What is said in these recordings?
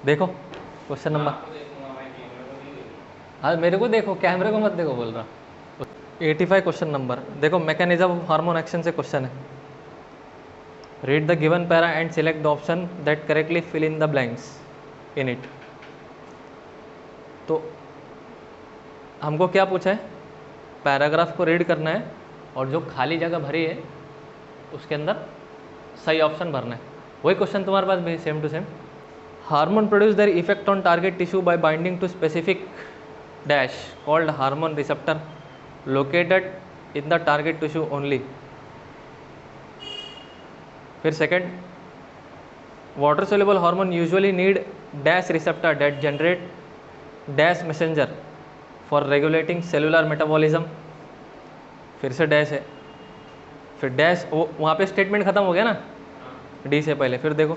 देखो question number, हाँ मेरे को देखो, कैमरे को मत देखो बोल रहा। 85 क्वेश्चन नंबर देखो, मैकेनिज्म ऑफ हार्मोन एक्शन से क्वेश्चन है। Read the given para and select the option that correctly fill in the blanks in it. तो हमको क्या पूछा है, पैराग्राफ को रीड करना है और जो खाली जगह भरी है उसके अंदर सही ऑप्शन भरना है। वही क्वेश्चन तुम्हारे पास भी same to same. Hormone produce their effect on target tissue by binding to specific dash called hormone receptor located in the target tissue only. फिर second, water soluble hormone usually need dash receptor that generate dash messenger for regulating cellular metabolism. फिर से dash है, फिर dash, वहाँ पे statement खत्म हो गया ना डी से पहले। फिर देखो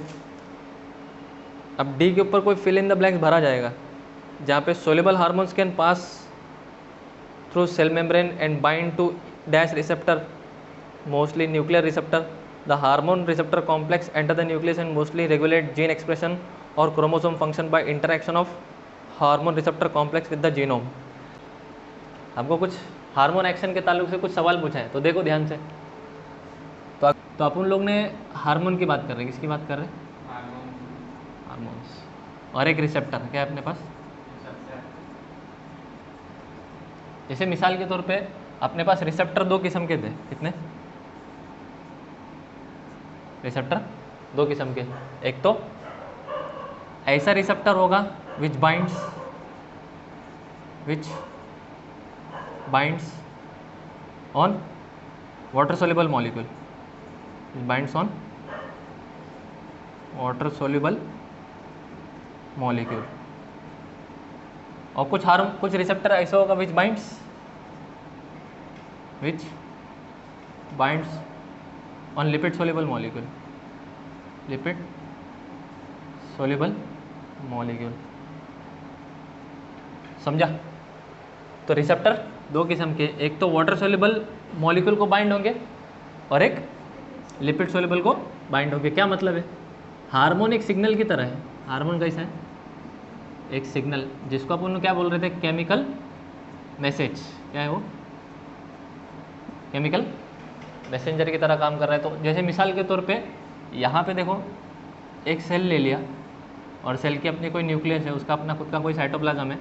अब डी के ऊपर कोई फिल इन द ब्लैंक्स भरा जाएगा, जहाँ पे soluble hormones can pass through cell membrane and bind to dash receptor, mostly nuclear receptor. The hormone receptor complex enter the nucleus and mostly regulate gene expression और chromosome function by interaction of hormone receptor complex with the genome. हमको कुछ hormone action के ताल्लुक से कुछ सवाल पूछा है, तो देखो ध्यान से। तो अपन लोग ने हार्मोन की बात कर रहे हैं, किसकी बात कर रहे हैं, हार्मोन्स, और एक रिसेप्टर क्या है अपने पास। जैसे मिसाल के तौर पे अपने पास रिसेप्टर दो किस्म के थे, कितने रिसेप्टर, दो किस्म के। एक तो ऐसा रिसेप्टर होगा विच binds on water soluble molecule, binds on water soluble molecule. और कुछ रिसेप्टर ऐसा होगा विच binds on lipid soluble molecule, lipid soluble molecule. समझा। तो रिसेप्टर दो किस्म के, एक तो वाटर सोल्यूबल मॉलिक्यूल को बाइंड होंगे और एक लिपिड सोल्यूबल को बाइंड होंगे। क्या मतलब है, हार्मोन एक सिग्नल की तरह है। हार्मोन कैसा है, एक सिग्नल, जिसको अपन क्या बोल रहे थे, केमिकल मैसेज। क्या है वो, केमिकल मैसेंजर की तरह काम कर रहा है। तो जैसे मिसाल के तौर पे यहाँ पे देखो, एक सेल ले लिया और सेल की अपनी कोई न्यूक्लियस है, उसका अपना खुद का कोई साइटोप्लाज्म है।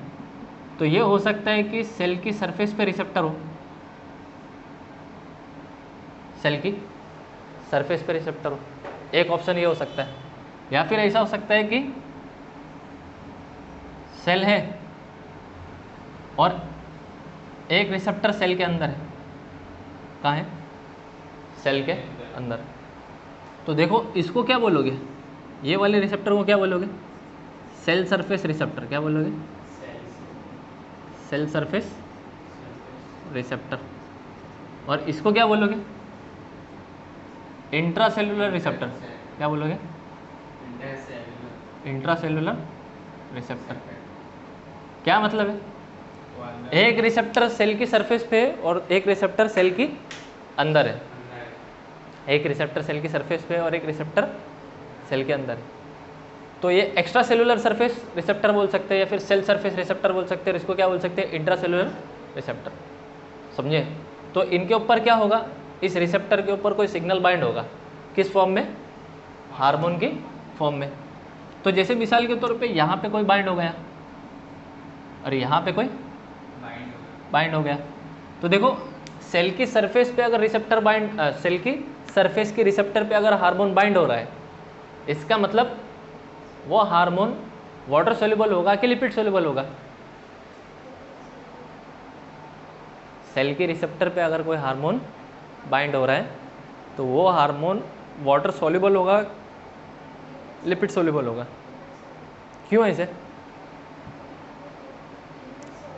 तो ये हो सकता है कि सेल की सरफेस पे रिसेप्टर हो, सेल की सरफेस पे रिसेप्टर हो, एक ऑप्शन ये हो सकता है। या फिर ऐसा हो सकता है कि सेल है और एक रिसेप्टर सेल के अंदर है। कहाँ है, सेल के अंदर। तो देखो इसको क्या बोलोगे, ये वाले रिसेप्टर को क्या बोलोगे, सेल सरफेस रिसेप्टर। क्या बोलोगे, सेल सरफेस रिसेप्टर। और इसको क्या बोलोगे, इंट्रासेलुलर रिसेप्टर। क्या बोलोगे, इंट्रासेलुलर रिसेप्टर। क्या मतलब है, एक रिसेप्टर सेल की सरफेस पे है और एक रिसेप्टर सेल की अंदर है। एक रिसेप्टर सेल की सरफेस पे और एक रिसेप्टर सेल के अंदर है। तो ये एक्स्ट्रा सेलुलर सरफेस रिसेप्टर बोल सकते हैं या फिर सेल सरफेस रिसेप्टर बोल सकते हैं। इसको क्या बोल सकते हैं, इंट्रासेलुलर रिसेप्टर। समझे। तो इनके ऊपर क्या होगा, इस रिसेप्टर के ऊपर कोई सिग्नल बाइंड होगा, किस फॉर्म में, हार्मोन की फॉर्म में। तो जैसे मिसाल के तौर पे यहाँ पे कोई बाइंड हो गया और यहाँ पे कोई बाइंड हो गया। तो देखो सेल की सरफेस पे अगर रिसेप्टर बाइंड, सेल की सरफेस की रिसेप्टर पे अगर हार्मोन बाइंड हो रहा है, इसका मतलब वो हार्मोन वाटर सोल्यूबल होगा कि लिपिड सोल्यूबल होगा। सेल की रिसेप्टर पे अगर कोई हार्मोन बाइंड हो रहा है तो वो हार्मोन वाटर सोल्यूबल होगा, लिपिड सोल्यूबल होगा। क्यों ऐसे,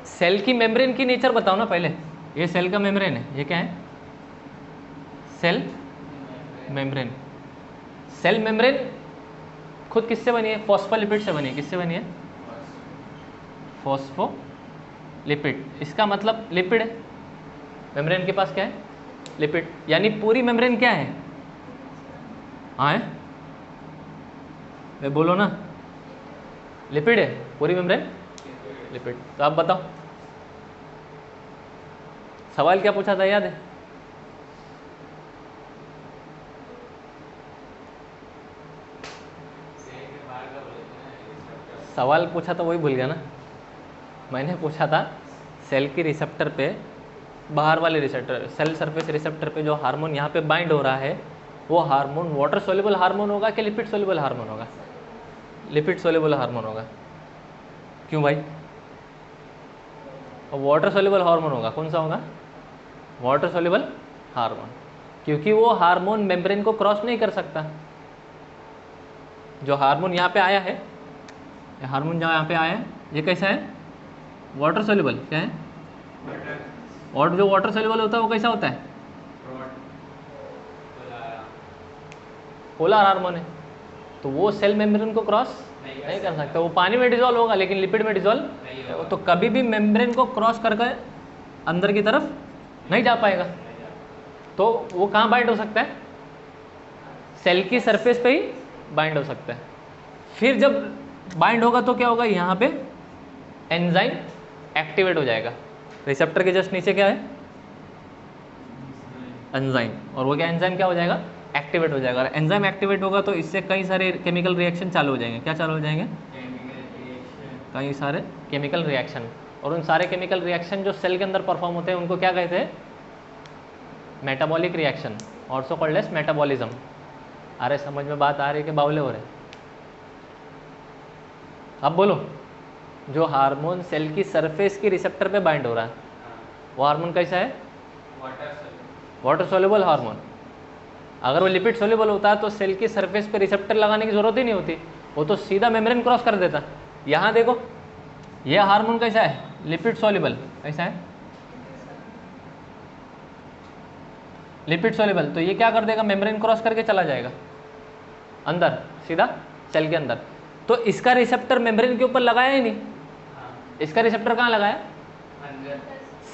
सेल की मेम्ब्रेन की नेचर बताओ ना पहले। ये सेल का मेम्ब्रेन है, ये क्या है, सेल मेम्ब्रेन। सेल मेम्ब्रेन खुद किससे बनी है, फॉस्फोलिपिड से बनी है। किससे बनी है, फॉस्फोलिपिड। इसका मतलब लिपिड है, मेम्ब्रेन के पास क्या है, लिपिड। यानी पूरी मेम्ब्रेन क्या है, हाँ है, बोलो ना, लिपिड है पूरी मेम्ब्रेन लिपिड। तो आप बताओ सवाल क्या पूछा था, याद है? सवाल पूछा तो वही भूल गया ना। मैंने पूछा था सेल की रिसेप्टर पे, बाहर वाले रिसेप्टर, सेल सरफेस रिसेप्टर पे जो हार्मोन यहाँ पे बाइंड हो रहा है वो हार्मोन वाटर सोल्यूबल हार्मोन होगा कि लिपिड सोल्यूबल हार्मोन होगा? लिपिड सोल्यूबल हार्मोन होगा। क्यों भाई? वाटर सोल्यूबल हार्मोन होगा। कौन सा होगा? वाटर सोल्यूबल हार्मोन, क्योंकि वो हार्मोन मेम्ब्रेन को क्रॉस नहीं कर सकता। जो हार्मोन यहाँ पे आया है, हार्मोन जो यहाँ पे आया है ये कैसा है? Water soluble. क्या है? और जो वाटर सोल्यूबल होता है वो कैसा होता है? पोलर हार्मोन है। तो वो सेल मेम्ब्रेन को क्रॉस नहीं कर सकता। वो पानी में डिजोल्व होगा लेकिन लिपिड में डिजोल्व तो कभी भी मेम्ब्रेन को क्रॉस करके अंदर की तरफ नहीं जा पाएगा। तो वो कहाँ बाइंड हो सकता है? सेल की सरफेस पे ही बाइंड हो सकता है। फिर जब बाइंड होगा तो क्या होगा? यहाँ पे एंजाइम एक्टिवेट हो जाएगा। रिसेप्टर के जस्ट नीचे क्या है? एंजाइम। और वो क्या एंजाइम क्या हो जाएगा? एक्टिवेट हो जाएगा। एंजाइम एक्टिवेट होगा तो इससे कई सारे केमिकल रिएक्शन चालू हो जाएंगे। क्या चालू हो जाएंगे? कई सारे केमिकल रिएक्शन। और उन सारे केमिकल रिएक्शन जो सेल के अंदर परफॉर्म होते हैं उनको क्या कहते हैं? Metabolic reaction, also called as metabolism. अरे समझ में बात आ रही है कि बावले हो रहे? अब बोलो, जो हार्मोन सेल की सरफेस की रिसेप्टर पे बाइंड हो रहा है वो हार्मोन कैसा है? Water soluble hormone. अगर वो लिपिड सोल्यूबल होता है तो सेल की सरफेस पे रिसेप्टर लगाने की जरूरत ही नहीं होती, वो तो सीधा मेम्ब्रेन क्रॉस कर देता। यहाँ देखो ये हार्मोन कैसा है? Lipid soluble. कैसा है? Lipid soluble. तो ये क्या कर देगा? मेम्ब्रेन क्रॉस करके चला जाएगा अंदर, सीधा सेल के अंदर। तो इसका रिसेप्टर मेम्ब्रेन के ऊपर लगाया ही नहीं, इसका रिसेप्टर कहाँ लगाया?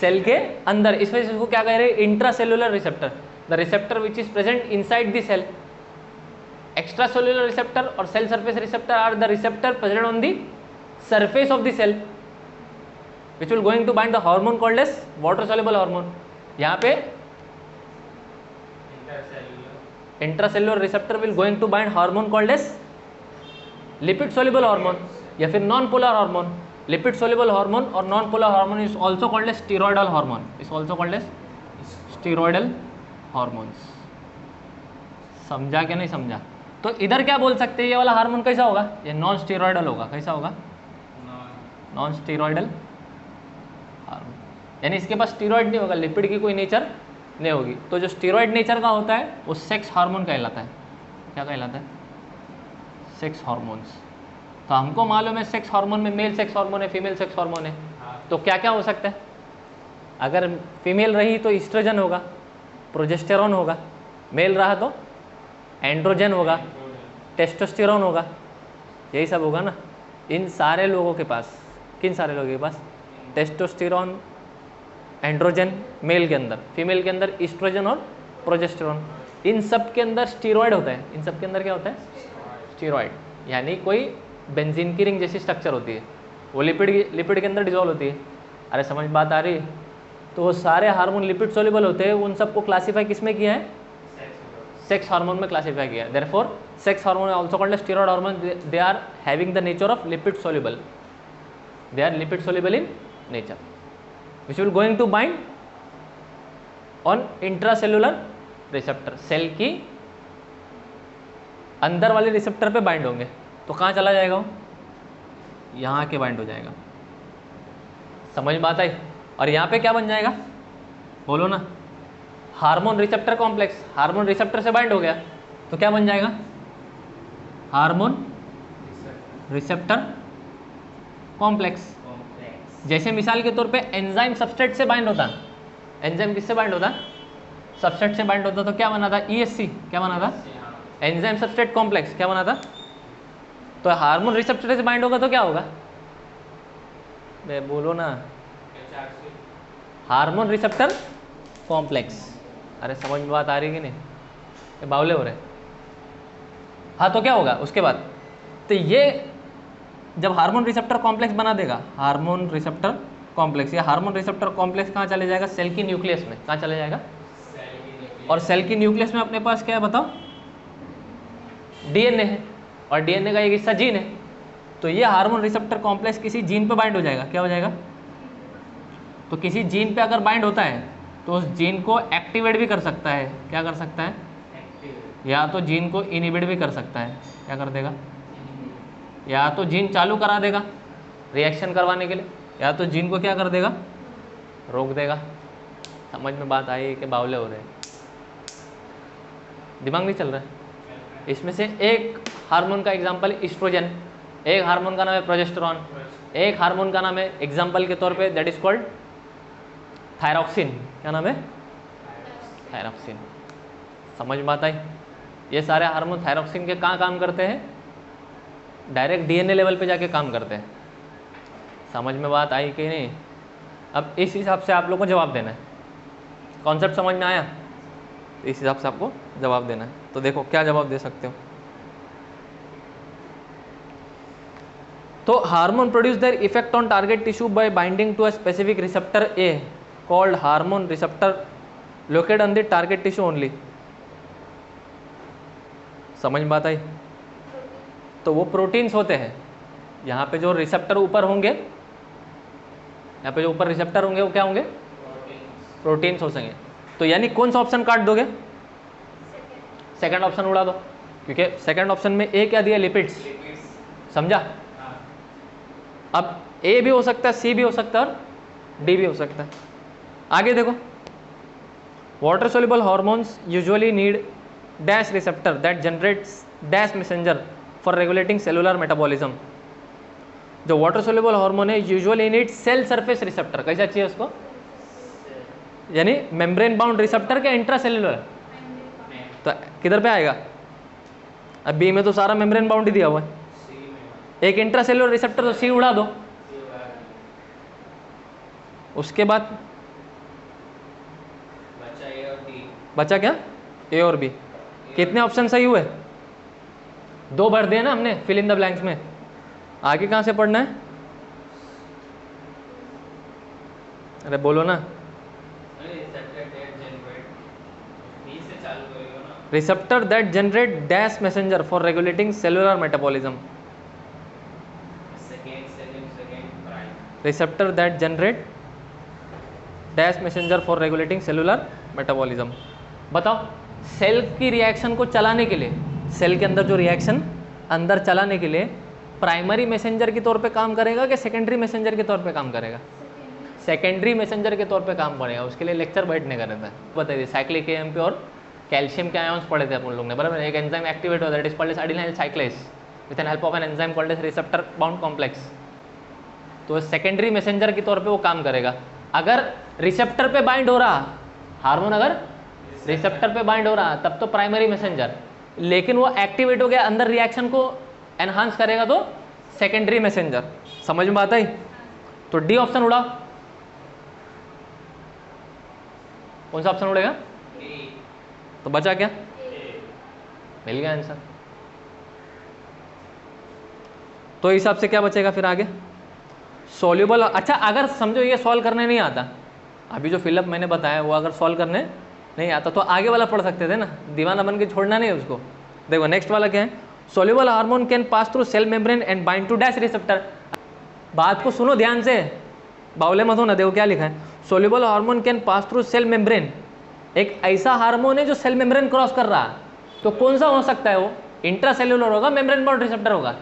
सेल के अंदर। इस वजह से इसको क्या कह रहे हैं? Intracellular receptor, the receptor which is present inside the cell. Extracellular receptor और cell surface receptor are the receptor present on the surface of the cell which will going to bind the hormone called as water soluble hormone। यहाँ पे intracellular receptor will going to bind hormone called as lipid soluble hormone या फिर non polar hormone। lipid soluble hormone और non polar hormone is also called as steroidal hormone, is also called as steroidal hormones। समझा क्या नहीं समझा? तो इधर क्या बोल सकते हैं? ये वाला हार्मोन कैसा होगा? ये नॉन स्टीरॉयडल होगा। कैसा होगा? नॉन स्टीरॉयडल हार्मोन, यानी इसके पास स्टीरॉयड नहीं होगा, लिपिड की कोई नेचर नहीं होगी। तो जो स्टीरॉयड नेचर का होता है वो सेक्स हार्मोन कहलाता है। क्या कहलाता है? Sex hormones. तो हमको मालूम है सेक्स हार्मोन में मेल सेक्स हार्मोन है, फीमेल सेक्स हार्मोन है। तो क्या क्या हो सकता है? अगर फीमेल रही तो ईस्ट्रोजन होगा, प्रोजेस्टेरॉन होगा। मेल रहा तो एंड्रोजन होगा, टेस्टोस्टेरोन होगा। यही सब होगा ना इन सारे लोगों के पास। किन सारे लोगों के पास? टेस्टोस्टेरोन, एंड्रोजन मेल के अंदर, फीमेल के अंदर ईस्ट्रोजन और प्रोजेस्टेरॉन। इन सब के अंदर स्टीरॉयड होता है। इन सब के अंदर क्या होता है? स्टीरॉयड, यानी कोई बेंजीन की रिंग जैसी स्ट्रक्चर होती है, वो लिपिड के अंदर डिजोल्व होती है। अरे समझ बात आ रही है? तो वो सारे हार्मोन लिपिड सोल्यूबल होते हैं। उन सबको क्लासीफाई किस में किया है? सेक्स हार्मोन में क्लासीफाई किया है। Therefore sex hormone also called as steroid hormone. They are having the nature of lipid soluble, they are lipid soluble in nature which will going to bind on intracellular receptor। Cell की अंदर वाले receptor पे bind होंगे। तो कहाँ चला जाएगा वो? यहाँ के बाइंड हो जाएगा। समझ में बात आई? और यहाँ पे क्या बन जाएगा? बोलो ना। Hormone receptor complex. Hormone receptor से बाइंड हो गया तो क्या बन जाएगा? Hormone receptor complex. जैसे मिसाल के तौर पे एंजाइम सबस्ट्रेट से बाइंड होता। एंजाइम किससे बाइंड होता? सबस्ट्रेट से बाइंड होता। तो क्या बना था? ESC। क्या बना था? Enzyme substrate complex. क्या बना था? तो हार्मोन रिसेप्टर से बाइंड होगा तो क्या होगा? बोलो ना। Hormone receptor complex. अरे समझ में बात आ रही कि नहीं? ये बावले हो रहे। हाँ तो क्या होगा उसके बाद? तो ये जब हार्मोन रिसेप्टर कॉम्प्लेक्स बना देगा, हार्मोन रिसेप्टर कॉम्प्लेक्स, या हार्मोन रिसेप्टर कॉम्प्लेक्स कहाँ चले जाएगा? सेल की न्यूक्लियस में। कहाँ चले जाएगा? और सेल की न्यूक्लियस में अपने पास क्या है बताओ? डीएनए है, और डीएनए का एक हिस्सा जीन है। तो ये हार्मोन रिसेप्टर कॉम्प्लेक्स किसी जीन पे बाइंड हो जाएगा। क्या हो जाएगा? तो किसी जीन पे अगर बाइंड होता है तो उस जीन को एक्टिवेट भी कर सकता है। क्या कर सकता है? या तो जीन को इनहिबिट भी कर सकता है। क्या कर देगा? या तो जीन चालू करा देगा रिएक्शन करवाने के लिए, या तो जीन को क्या कर देगा? रोक देगा। समझ में बात आई कि बावले हो रहे हैं? दिमाग नहीं चल रहा है? इसमें से एक हार्मोन का एग्जांपल इस्ट्रोजन, एक हार्मोन का नाम है प्रोजेस्टेरॉन, एक हार्मोन का नाम है एग्जांपल के तौर पे दैट इज कॉल्ड थायरॉक्सिन। क्या नाम है? थायरॉक्सिन। समझ में आता है? ये सारे हार्मोन थायरॉक्सिन के कहाँ काम करते हैं? डायरेक्ट डीएनए लेवल पे जाके काम करते हैं। समझ में बात आई कि नहीं? अब इस हिसाब से आप लोगों को जवाब देना है। कॉन्सेप्ट समझ में आया? इस हिसाब से आपको जवाब देना है। तो देखो क्या जवाब दे सकते हो। तो hormone produce their effect on target tissue by binding to a specific receptor a called hormone receptor located on the target tissue only. समझ में बात आई? तो वो प्रोटीन्स होते हैं। यहाँ पे जो रिसेप्टर ऊपर होंगे, यहाँ पे जो ऊपर रिसेप्टर होंगे वो क्या होंगे? प्रोटीन्स हो सकेंगे। तो यानी कौन सा ऑप्शन काट दोगे? सेकंड ऑप्शन उड़ा दो, क्योंकि सेकंड ऑप्शन में ए क्या दिया? लिपिड्स। समझा? अब ए भी हो सकता है, सी भी हो सकता है, और डी भी हो सकता है। आगे देखो, water soluble hormones usually need dash receptor that generates dash messenger for regulating cellular metabolism. जो वाटर सोल्यूबल हार्मोन है usually need cell surface receptor. कैसा चाहिए उसको? यानी मेम्ब्रेन बाउंड रिसेप्टर के इंट्रा सेलुलर। तो किधर पे आएगा? अब बी में तो सारा मेम्ब्रेन बाउंड ही दिया हुआ है। एक इंट्रा सेलुलर रिसेप्टर, तो सी उड़ा दो। उसके बाद बचा क्या? ए और बी। कितने ऑप्शन सही हुए? 2 भर दिए ना हमने फिल इन द ब्लैंक्स में। आगे कहाँ से पढ़ना है? अरे बोलो ना। Receptor that generate dash messenger for regulating cellular metabolism. Receptor that generate dash messenger for regulating cellular metabolism. बताओ, सेल की रिएक्शन को चलाने के लिए, सेल के अंदर जो रिएक्शन अंदर चलाने के लिए प्राइमरी मैसेंजर के तौर पे काम करेगा कि सेकेंडरी मैसेंजर के तौर पे काम करेगा? सेकेंडरी मैसेंजर के तौर पे काम करेगा। उसके लिए लेक्चर बैठने का रहता है। बताइए, साइक्लिक एएमपी और कैल्शियम के आयंस पढ़े थे अपन लोग ने, बराबर? एक एंजाइम एक्टिवेट होता है, it is called as adenyl cyclase with an help of an enzyme called as receptor bound complex. तो सेकेंडरी मैसेंजर के तौर पे वो काम करेगा। अगर रिसेप्टर पे बाइंड हो रहा हार्मोन, अगर रिसेप्टर पे बाइंड हो रहा तब तो प्राइमरी मैसेंजर, लेकिन वो एक्टिवेट हो गया, अंदर रिएक्शन को एनहांस करेगा तो सेकेंडरी मैसेंजर। समझ में आता है? तो डी ऑप्शन उड़ा। कौन सा ऑप्शन उड़ेगा? तो बचा क्या? मिल गया आंसर। तो हिसाब से क्या बचेगा फिर आगे? सॉल्यूबल। अच्छा, अगर समझो ये सॉल्व करने नहीं आता, अभी जो फिलअप मैंने बताया वो अगर सॉल्व करने नहीं आता तो आगे वाला पढ़ सकते थे ना, दीवाना बन के छोड़ना नहीं है उसको। देखो नेक्स्ट वाला क्या है? Soluble hormone can pass through cell membrane and bind to dash receptor. बात को सुनो ध्यान से, बावले मत होना। देखो क्या लिखा है, soluble hormone can pass through cell membrane. एक ऐसा हार्मोन है जो सेल मेम्ब्रेन क्रॉस कर रहा है, तो कौन सा हो सकता है वो? इंट्रा सेल्यूलर होगा, मेम्ब्रेन बाउंड रिसेप्टर होगा?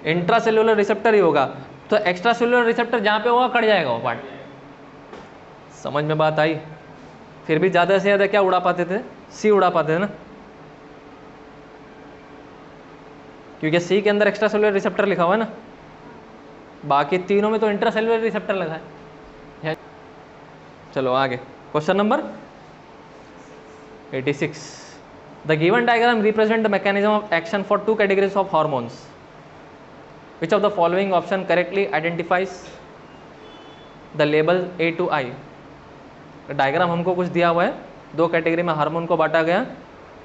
इंट्रा सेल्यूलर रिसेप्टर ही होगा। तो एक्स्ट्रा सेल्यूलर रिसेप्टर जहाँ पे होगा कट जाएगा वो पार्ट। समझ में बात आई? फिर भी ज़्यादा से ज़्यादा क्या उड़ा पाते थे? सी उड़ा पाते थे ना, क्योंकि सी के अंदर एक्स्ट्रा सेलुलर रिसेप्टर लिखा हुआ है ना, बाकी तीनों में तो इंट्रा सेलुलर रिसेप्टर लगा है। चलो आगे, question number 86। The given diagram represent the mechanism of action for 2 categories of hormones. Which of the following option correctly identifies the label A to I. Diagram हमको कुछ दिया हुआ है, 2 कैटेगरी में हार्मोन को बांटा गया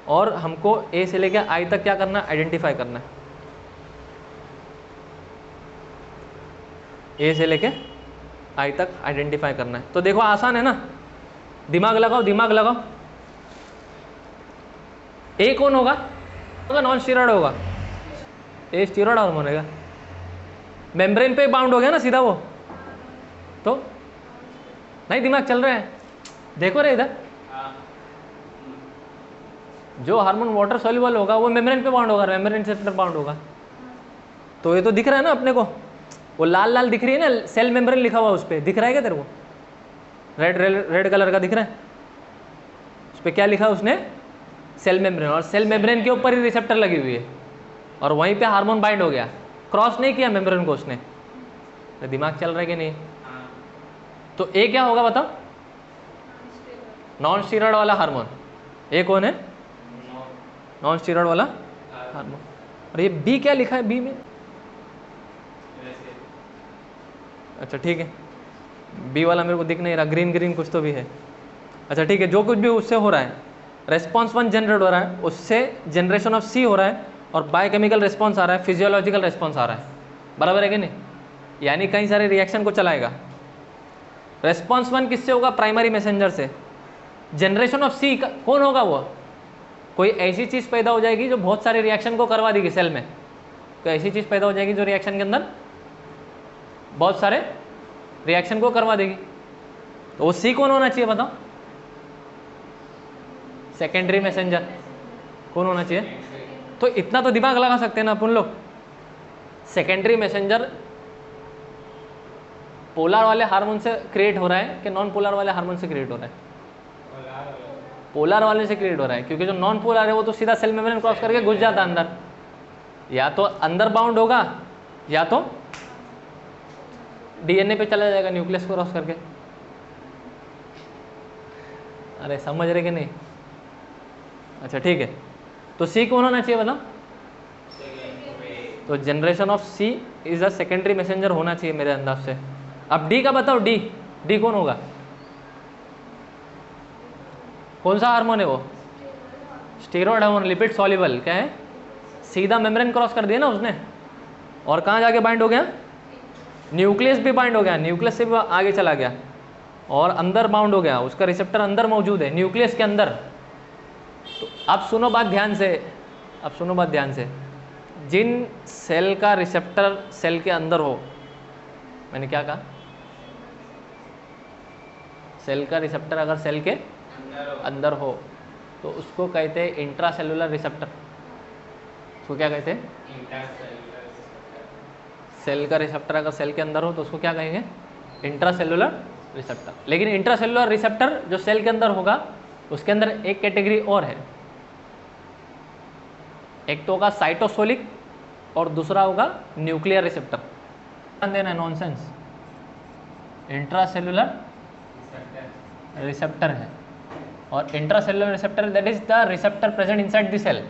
और हमको ए से लेकर आई तक क्या करना है? आइडेंटिफाई करना है। ए से लेके आई तक आइडेंटिफाई करना है। तो देखो आसान है ना, दिमाग लगाओ दिमाग लगाओ। ए कौन होगा? नॉन स्टीरॉयड होगा। ए स्टीरॉयड हार्मोन है। मेम्ब्रेन पे बाउंड हो गया ना सीधा वो, तो नहीं दिमाग चल रहा है, देखो रे इधर। जो हार्मोन वाटर सॉल्युबल होगा वो मेम्ब्रेन पे बाउंड होगा, मेम्ब्रेन रिसेप्टर बाउंड होगा। तो ये तो दिख रहा है ना अपने को, वो लाल लाल दिख रही है ना, सेल मेम्ब्रेन लिखा हुआ उस पर, दिख रहा है क्या तेरे को? रेड रेड कलर का दिख रहा है, उस पर क्या लिखा है उसने? Cell membrane. और सेल मेम्ब्रेन के ऊपर ही रिसेप्टर लगी हुई है, और वहीं पे हार्मोन बाइंड हो गया, क्रॉस नहीं किया मेम्ब्रेन को उसने। तो दिमाग चल रहा है कि नहीं? तो ए क्या होगा बताओ? नॉन स्टीरॉयड वाला हार्मोन। ए कौन है? नॉन स्टीरॉयड वाला हार्मोन। और ये बी क्या लिखा है बी में? अच्छा ठीक है, बी वाला मेरे को दिख नहीं रहा, ग्रीन ग्रीन कुछ तो भी है। अच्छा ठीक है, जो कुछ भी उससे हो रहा है, रेस्पॉन्स 1 जनरेट हो रहा है, उससे जनरेशन ऑफ सी हो रहा है, और बायोकेमिकल रेस्पॉन्स आ रहा है, फिजियोलॉजिकल रेस्पॉन्स आ रहा है, बराबर है कि नहीं? यानी कई सारे रिएक्शन को चलाएगा। रेस्पॉन्स 1 किससे होगा? प्राइमरी मैसेंजर से। जनरेशन ऑफ सी कौन होगा? वो कोई ऐसी चीज़ पैदा हो जाएगी जो बहुत सारे रिएक्शन को करवा देगी सेल में। कोई ऐसी चीज़ पैदा हो जाएगी जो रिएक्शन के अंदर बहुत सारे रिएक्शन को करवा देगी। तो वो सी कौन होना चाहिए बताओ? सेकेंडरी मैसेंजर कौन होना चाहिए? तो इतना तो दिमाग लगा सकते हैं ना अपन लोग। सेकेंडरी मैसेंजर पोलर वाले हार्मोन से क्रिएट हो रहा है कि नॉन पोलर वाले हार्मोन से क्रिएट हो रहा है? पोलर वाले से क्रिएट हो रहा है, क्योंकि जो नॉन पोलर है वो तो सीधा सेल मेम्ब्रेन क्रॉस करके घुस जाता है अंदर, या तो अंदर बाउंड होगा या तो डीएनए पे चला जाएगा न्यूक्लियस को क्रॉस करके। अरे समझ रहे कि नहीं? अच्छा ठीक है, तो सी कौन होना चाहिए बताओ? तो generation of C is a secondary messenger होना चाहिए मेरे अंदाज से। अब डी का बताओ, डी डी कौन होगा? कौन सा हार्मोन है वो? Steroid hormone, lipid soluble. क्या है? सीधा मेम्ब्रेन क्रॉस कर दिया ना उसने, और कहाँ जाके बाइंड हो गया? न्यूक्लियस भी बाइंड हो गया, न्यूक्लियस से भी आगे चला गया और अंदर बाउंड हो गया, उसका रिसेप्टर अंदर मौजूद है, न्यूक्लियस के अंदर। तो अब सुनो बात ध्यान से, अब सुनो बात ध्यान से। जिन सेल का रिसेप्टर सेल के अंदर हो, मैंने क्या कहा? सेल का रिसेप्टर अगर सेल के अंदर हो तो उसको कहते हैं इंट्रासेलुलर रिसेप्टर। उसको क्या कहते हैं? सेल का रिसेप्टर अगर सेल के अंदर हो तो उसको क्या कहेंगे? Intracellular receptor. लेकिन इंट्रासेलुलर रिसेप्टर जो सेल के अंदर होगा उसके अंदर एक कैटेगरी और है, एक तो होगा साइटोसोलिक और दूसरा होगा न्यूक्लियर रिसेप्टर। ध्यान देना, नॉनसेंस। इंट्रासेलुलर रिसेप्टर है और intracellular receptor that is the receptor present inside the cell.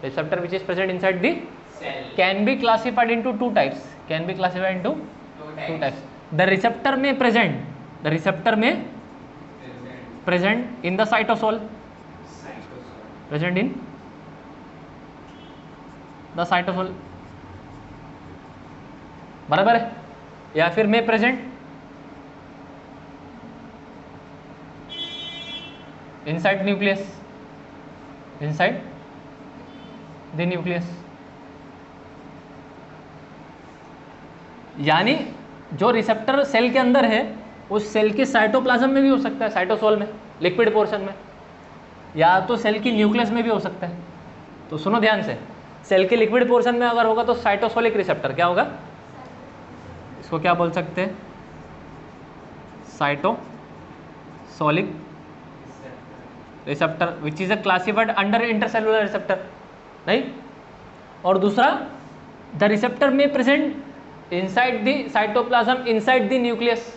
Receptor which is present inside the cell can be classified into two types, can be classified into two types. The receptor may present, the receptor may present in the cytosol, present in the cytosol, बराबर है? या फिर may present inside nucleus, inside the nucleus। यानी जो receptor cell के अंदर है उस सेल के साइटोप्लाज्म में भी हो सकता है, साइटोसोल में, लिक्विड पोर्शन में, या तो सेल की न्यूक्लियस में भी हो सकता है। तो सुनो ध्यान से, सेल के लिक्विड पोर्शन में अगर होगा तो साइटोसोलिक रिसेप्टर क्या होगा? इसको क्या बोल सकते हैं? Cytosolic receptor which is classified under intercellular receptor. नहीं? और दूसरा, द रिसेप्टर में present inside the cytoplasm, inside the nucleus,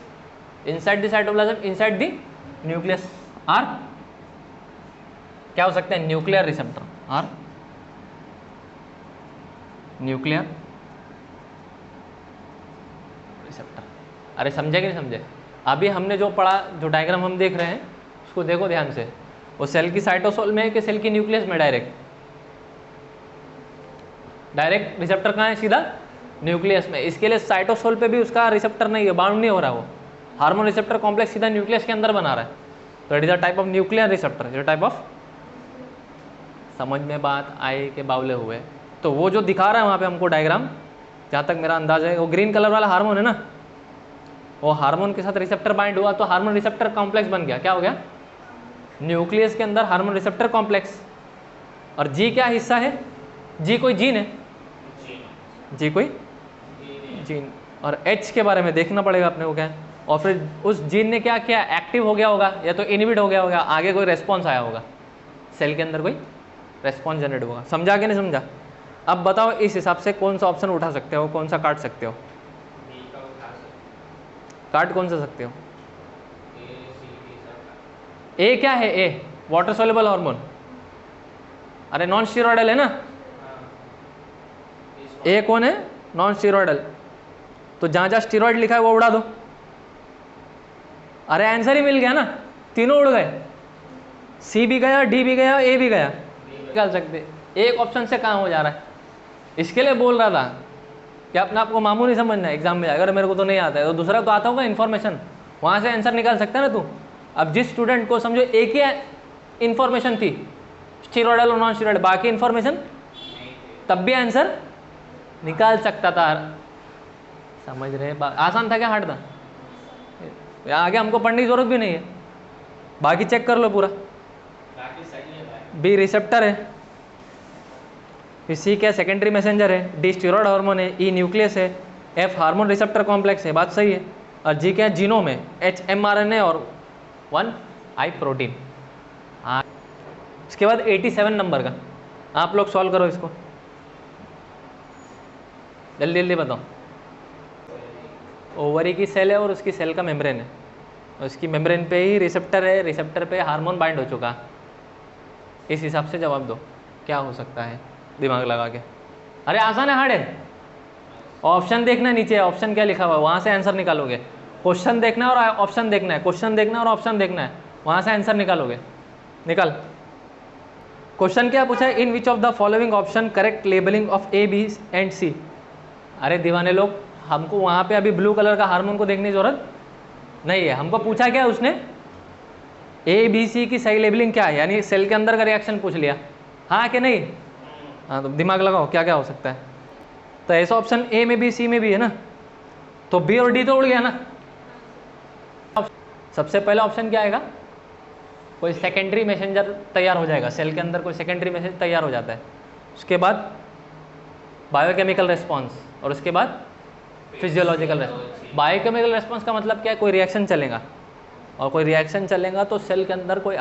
inside the cytoplasm, inside the nucleus, are क्या हो सकते हैं? Nuclear receptor, are nuclear receptor. अरे समझे कि नहीं समझे? अभी हमने जो पढ़ा, जो डायग्राम हम देख रहे हैं उसको देखो ध्यान से। वो सेल की साइटोसोल में है कि सेल की न्यूक्लियस में? डायरेक्ट रिसेप्टर कहाँ है? सीधा न्यूक्लियस में। इसके लिए साइटोसोल पे भी उसका रिसेप्टर नहीं है, बाउंड नहीं हो रहा, वो हार्मोन रिसेप्टर कॉम्प्लेक्स सीधा न्यूक्लियस के अंदर बना रहा है। तो it is a type of nuclear receptor, ये टाइप ऑफ, समझ में बात आई के बावले हुए। तो वो जो दिखा रहा है वहाँ पे हमको डायग्राम, जहाँ तक मेरा अंदाज है, वो ग्रीन कलर वाला हार्मोन है ना, वो हार्मोन के साथ रिसेप्टर बाइंड हुआ तो हार्मोन रिसेप्टर कॉम्प्लेक्स बन गया। क्या हो गया? न्यूक्लियस के अंदर हार्मोन रिसेप्टर कॉम्प्लेक्स। और जी क्या हिस्सा है? जी कोई जीन है, जी कोई जीन। और एच के बारे में देखना पड़ेगा अपने को क्या है। और फिर उस जीन ने क्या किया, एक्टिव हो गया होगा या तो इनहिबिट हो गया होगा, आगे कोई रेस्पॉन्स आया होगा, सेल के अंदर कोई रेस्पॉन्स जनरेट होगा। समझा कि नहीं समझा? अब बताओ इस हिसाब से कौन सा ऑप्शन उठा सकते हो, कौन सा काट सकते हो? काट कौन सा सकते हो? ए क्या है? ए वाटर सोल्युबल हार्मोन, अरे नॉन स्टीरॉयडल है ना। ए कौन है? Non steroidal. तो जहां जहां स्टीरॉयड लिखा है वो उड़ा दो। अरे आंसर ही मिल गया ना, तीनों उड़ गए, सी भी गया, डी भी गया, ए भी गया। निकाल सकते, एक ऑप्शन से कहाँ हो जा रहा है। इसके लिए बोल रहा था कि अपने आप को मामूली नहीं समझना है, एग्जाम में अगर मेरे को तो नहीं आता है तो दूसरा तो आता होगा इन्फॉर्मेशन, वहाँ से आंसर निकाल सकता है ना तू। अब जिस स्टूडेंट को समझो एक ही इन्फॉर्मेशन थी, स्टीरॉयडल और नॉन स्टीरॉयडल, बाकी इन्फॉर्मेशन, तब भी आंसर निकाल सकता था। समझ रहे? आसान था क्या, हार्ड था? आगे हमको पढ़ने की जरूरत भी नहीं है, बाकी चेक कर लो पूरा। बी रिसेप्टर है, सी क्या सेकेंडरी मैसेंजर है, डी स्टीरॉयड हार्मोन है, ई न्यूक्लियस है, एफ हार्मोन रिसेप्टर कॉम्प्लेक्स है, बात सही है। और जी क्या है? जीनोम है, एच mRNA और 1I प्रोटीन। हाँ, इसके बाद 87 नंबर का आप लोग सॉल्व करो इसको, जल्दी जल्दी बताओ। ओवरी की सेल है और उसकी सेल का मेम्ब्रेन है, उसकी मेम्ब्रेन पे ही रिसेप्टर है, रिसेप्टर पे हार्मोन बाइंड हो चुका। इस हिसाब से जवाब दो क्या हो सकता है, दिमाग लगा के। अरे आसान है, हार्ड है? ऑप्शन देखना, नीचे ऑप्शन क्या लिखा हुआ है वहाँ से आंसर निकालोगे। क्वेश्चन देखना है और ऑप्शन देखना है, क्वेश्चन देखना है और ऑप्शन देखना है, वहाँ से आंसर निकालोगे। निकाल। क्वेश्चन क्या पूछा है? In which of the following option correct labeling of A B and C. अरे दीवाने लोग, हमको वहाँ पे अभी ब्लू कलर का हार्मोन को देखने की जरूरत नहीं है। हमको पूछा क्या उसने, ए बी सी की सही लेबलिंग क्या है, यानी सेल के अंदर का रिएक्शन पूछ लिया, हाँ कि नहीं? हाँ, तो दिमाग लगाओ क्या क्या हो सकता है। तो ऐसा ऑप्शन ए में भी सी में भी है ना, तो बी और डी तो उड़ गया ना। सबसे पहला ऑप्शन क्या आएगा? कोई सेकेंडरी मैसेंजर तैयार हो जाएगा, सेल के अंदर कोई सेकेंडरी मैसेज तैयार हो जाता है, उसके बाद बायोकेमिकल रेस्पॉन्स, और उसके बाद फिजियोलॉजिकल रेस्पॉन्स। बायोकेमिकल रेस्पॉन्स का मतलब क्या है? कोई रिएक्शन चलेगा, और कोई रिएक्शन चलेगा तो सेल के अंदर कोई